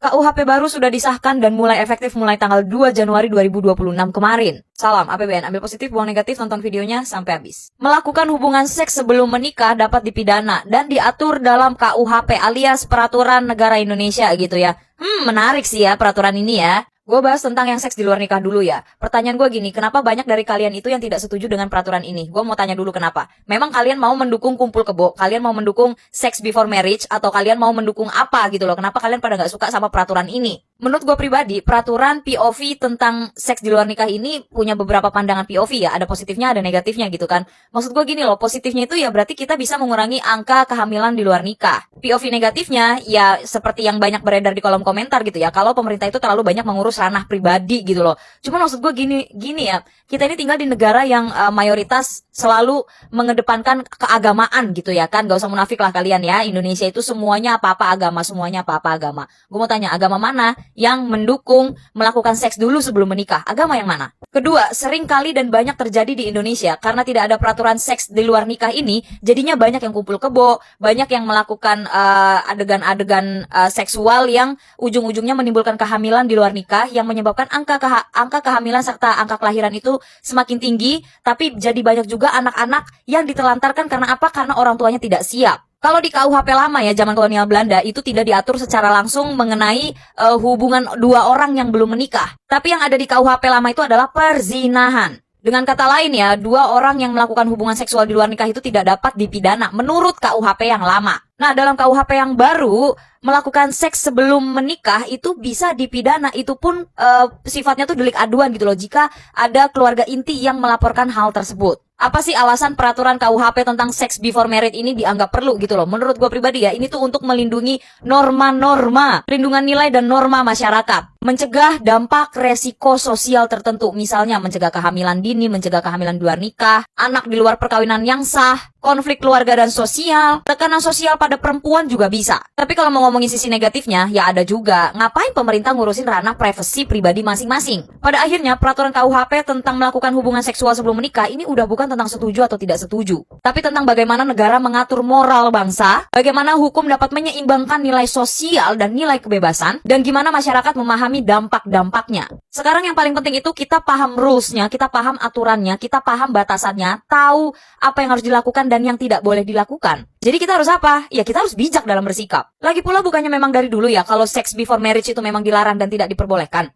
KUHP baru sudah disahkan dan mulai efektif mulai tanggal 2 Januari 2026 kemarin. Salam APBN, ambil positif, buang negatif, tonton videonya sampai habis. Melakukan hubungan seks sebelum menikah dapat dipidana dan diatur dalam KUHP alias Peraturan Negara Indonesia gitu ya. Menarik sih ya peraturan ini ya. Gue bahas tentang yang seks di luar nikah dulu ya. Pertanyaan gue gini, kenapa banyak dari kalian itu yang tidak setuju dengan peraturan ini? Gue mau tanya dulu kenapa. Memang kalian mau mendukung kumpul kebo? Kalian mau mendukung sex before marriage? Atau kalian mau mendukung apa gitu loh? Kenapa kalian pada gak suka sama peraturan ini? Menurut gue pribadi, peraturan POV tentang seks di luar nikah ini punya beberapa pandangan POV ya. Ada positifnya, ada negatifnya gitu kan. Maksud gue gini loh, positifnya itu ya berarti kita bisa mengurangi angka kehamilan di luar nikah. POV negatifnya ya seperti yang banyak beredar di kolom komentar gitu ya. Kalau pemerintah itu terlalu banyak mengurus ranah pribadi gitu loh. Cuma maksud gue gini ya. Kita ini tinggal di negara yang mayoritas selalu mengedepankan keagamaan gitu ya kan. Gak usah munafik lah kalian ya. Indonesia itu semuanya apa-apa agama, semuanya apa-apa agama. Gue mau tanya, agama mana yang mendukung melakukan seks dulu sebelum menikah? Agama yang mana? Kedua, sering kali dan banyak terjadi di Indonesia karena tidak ada peraturan seks di luar nikah ini, jadinya banyak yang kumpul kebo, banyak yang melakukan adegan-adegan seksual yang ujung-ujungnya menimbulkan kehamilan di luar nikah yang menyebabkan angka kehamilan serta angka kelahiran itu semakin tinggi, tapi jadi banyak juga anak-anak yang ditelantarkan karena apa? Karena orang tuanya tidak siap. Kalau di KUHP lama ya, zaman kolonial Belanda, itu tidak diatur secara langsung mengenai hubungan dua orang yang belum menikah. Tapi yang ada di KUHP lama itu adalah perzinahan. Dengan kata lain ya, dua orang yang melakukan hubungan seksual di luar nikah itu tidak dapat dipidana menurut KUHP yang lama. Nah, dalam KUHP yang baru, melakukan seks sebelum menikah itu bisa dipidana. Itu pun sifatnya tuh delik aduan gitu loh, jika ada keluarga inti yang melaporkan hal tersebut. Apa sih alasan peraturan KUHP tentang sex before marriage ini dianggap perlu gitu loh? Menurut gue pribadi ya, ini tuh untuk melindungi norma-norma, perlindungan nilai dan norma masyarakat. Mencegah dampak resiko sosial tertentu, misalnya mencegah kehamilan dini, mencegah kehamilan di luar nikah, anak di luar perkawinan yang sah, konflik keluarga dan sosial, tekanan sosial pada perempuan juga bisa. Tapi kalau mau ngomongin sisi negatifnya, ya ada juga. Ngapain pemerintah ngurusin ranah privasi pribadi masing-masing? Pada akhirnya, peraturan KUHP tentang melakukan hubungan seksual sebelum menikah ini udah bukan tentang setuju atau tidak setuju, tapi tentang bagaimana negara mengatur moral bangsa, bagaimana hukum dapat menyeimbangkan nilai sosial dan nilai kebebasan, dan gimana masyarakat memahami dampak-dampaknya. Sekarang yang paling penting itu kita paham rules-nya, kita paham aturannya, kita paham batasannya, tahu apa yang harus dilakukan dan yang tidak boleh dilakukan. Jadi kita harus apa? Ya kita harus bijak dalam bersikap. Lagi pula bukannya memang dari dulu ya kalau sex before marriage itu memang dilarang dan tidak diperbolehkan.